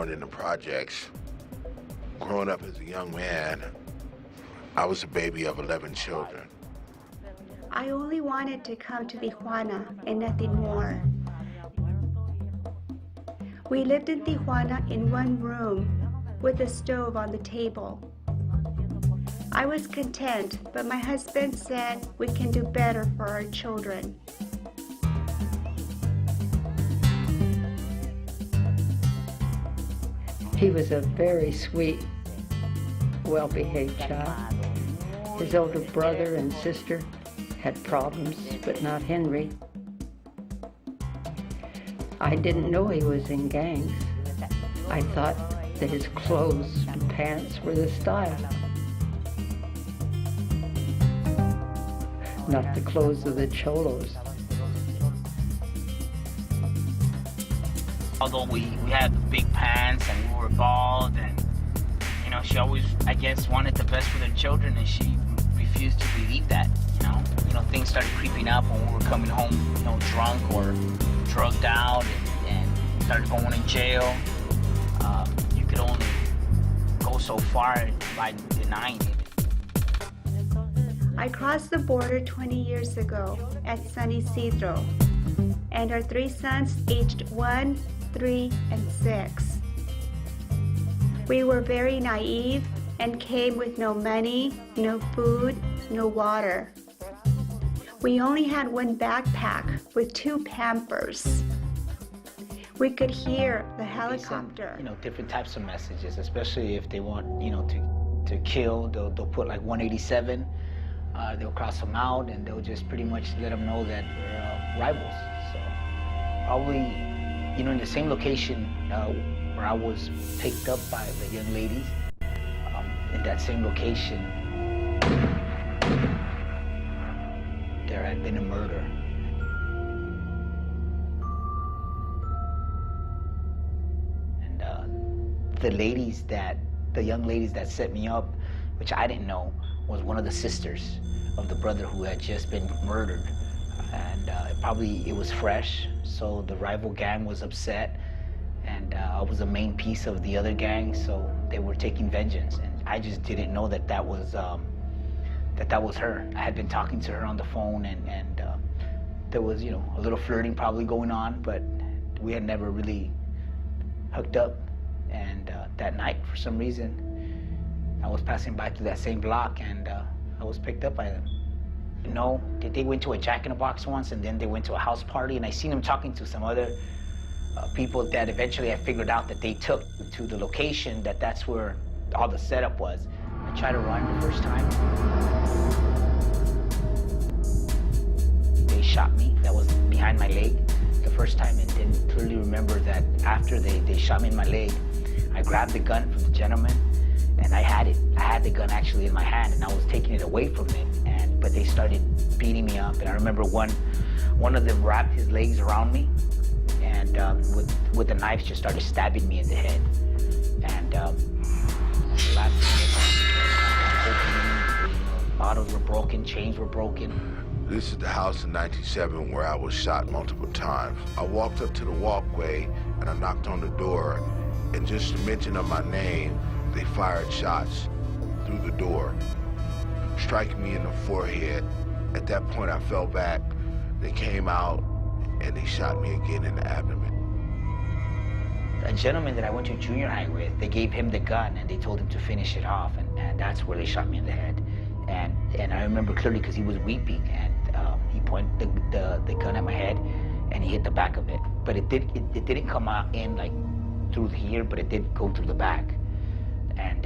born in the projects. Growing up as a young man, I was a baby of 11 children. I only wanted to come to Tijuana and nothing more. We lived in Tijuana in one room with a stove on the table. I was content, but my husband said we can do better for our children. He was a very sweet, well-behaved child. His older brother and sister had problems, but not Henry. I didn't know he was in gangs. I thought that his clothes and pants were the style, not the clothes of the cholos. Although we had the big pants and we were bald, and you know, she always, I guess, wanted the best for their children, and she refused to believe that. You know, things started creeping up when we were coming home, you know, drunk or drugged out, and started going in jail. You could only go so far by denying it. I crossed the border 20 years ago at San Isidro, and our 3 sons aged 1, 3, and 6. We were very naive and came with no money, no food, no water. We only had one backpack with 2 Pampers. We could hear the helicopter. You know, different types of messages, especially if they want, you know, to kill, they'll put like 187. They'll cross them out, and they'll just pretty much let them know that they're rivals. So probably, you know, in the same location where I was picked up by the young ladies, in that same location, there had been a murder. And the young ladies that set me up, which I didn't know, was one of the sisters of the brother who had just been murdered. And it was fresh, so the rival gang was upset, and I was the main piece of the other gang, so they were taking vengeance. And I just didn't know that that was her. I had been talking to her on the phone, and there was, you know, a little flirting probably going on, but we had never really hooked up. And that night, for some reason, I was passing by through that same block, and I was picked up by them. You know, they went to a Jack in the Box once, and then they went to a house party, and I seen them talking to some other people that eventually I figured out that they took to the location, that's where all the setup was. I tried to run the first time. They shot me. That was behind my leg the first time, and didn't clearly remember that after they shot me in my leg, I grabbed the gun from the gentleman, and I had it. I had the gun actually in my hand, and I was taking it away from him, but they started beating me up. And I remember one of them wrapped his legs around me, and with the knife just started stabbing me in the head. And the last thing, bottles were broken, chains were broken. This is the house in 97 where I was shot multiple times. I walked up to the walkway and I knocked on the door, and just the mention of my name, they fired shots through the door, striking me in the forehead. At that point, I fell back. They came out and they shot me again in the abdomen. A gentleman that I went to junior high with, they gave him the gun and they told him to finish it off, and that's where they shot me in the head. And I remember clearly because he was weeping, and he pointed the gun at my head, and he hit the back of it. But it didn't come out in like through here, but it did go through the back. And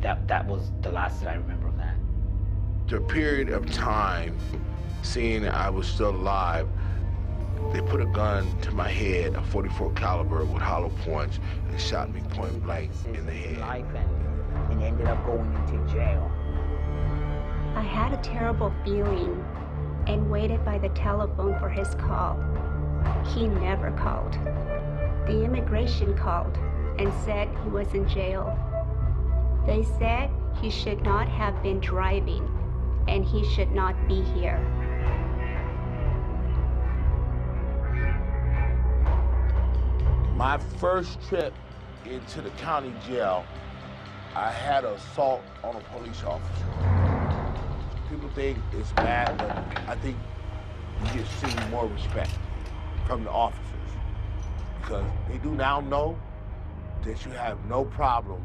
that was the last that I remember of that. The period of time, seeing that I was still alive, they put a gun to my head, a .44 caliber with hollow points, and shot me point blank in the head. Life, and ended up going into jail. I had a terrible feeling and waited by the telephone for his call. He never called. The immigration called and said he was in jail. They said he should not have been driving and he should not be here. My first trip into the county jail, I had an assault on a police officer. People think it's bad, but I think you get seen more respect from the officers because they do now know that you have no problem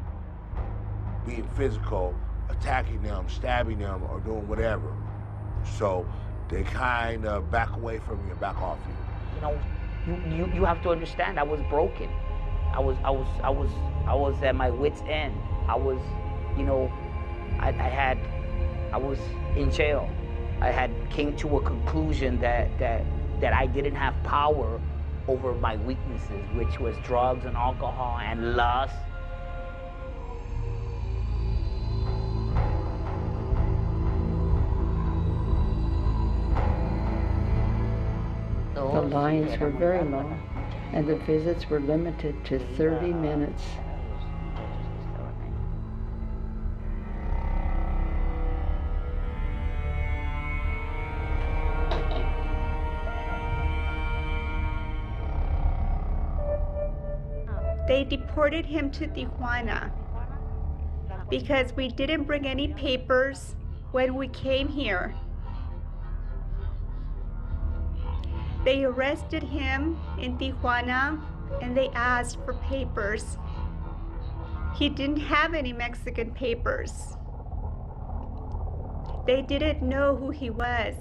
being physical, attacking them, stabbing them, or doing whatever. So they kind of back away from you and back off you. You know, you have to understand. I was broken. I was at my wit's end. I was, you know, I was in jail. I had came to a conclusion that I didn't have power over my weaknesses, which was drugs and alcohol and lust. The lines were very long, and the visits were limited to 30 minutes. They deported him to Tijuana because we didn't bring any papers when we came here. They arrested him in Tijuana and they asked for papers. He didn't have any Mexican papers. They didn't know who he was.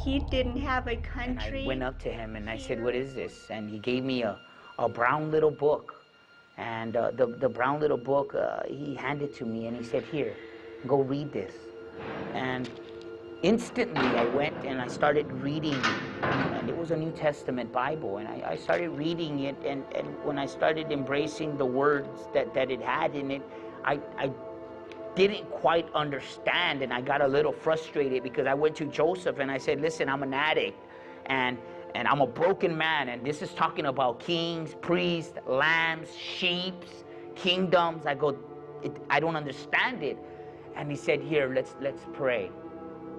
He didn't have a country. And I went up to him and I said, "What is this?" And he gave me a brown little book. And the brown little book, he handed to me and he said, "Here, go read this." And instantly I went and I started reading, and it was a New Testament Bible, and I started reading it, and when I started embracing the words that it had in it, I didn't quite understand, and I got a little frustrated because I went to Joseph and I said, "Listen, I'm an addict, and I'm a broken man, and this is talking about kings, priests, lambs, sheep, kingdoms." I go, I don't understand it. And he said, "Here, let's pray,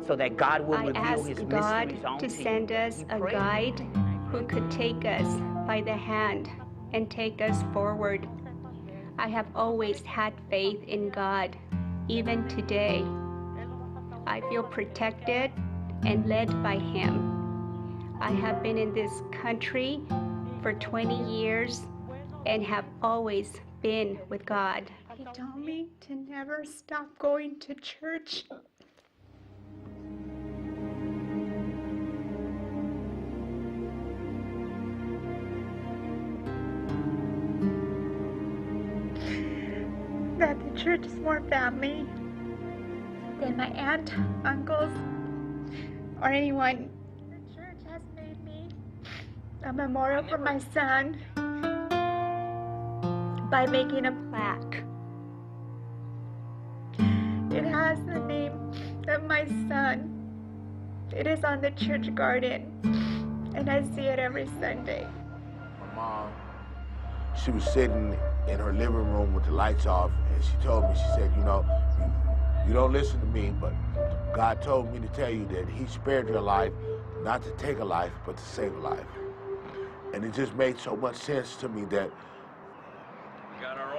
so that God will reveal His mysteries I unto asked God to you." send us a guide who could take us by the hand and take us forward. I have always had faith in God, even today. I feel protected and led by Him. I have been in this country for 20 years and have always been with God. He told me to never stop going to church. That the church is more family than my aunt, uncles, or anyone. The church has made me a memorial for my son by making a plaque. It has the name of my son. It is on the church garden, and I see it every Sunday. My mom, she was sitting in her living room with the lights off, and she told me, she said, "You know, you don't listen to me, but God told me to tell you that He spared your life, not to take a life, but to save a life." And it just made so much sense to me that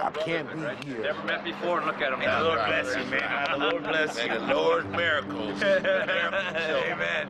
I can't be here. Never met before, and look at him now. The Lord bless you, man. The Lord bless you. May the Lord miracles. Amen.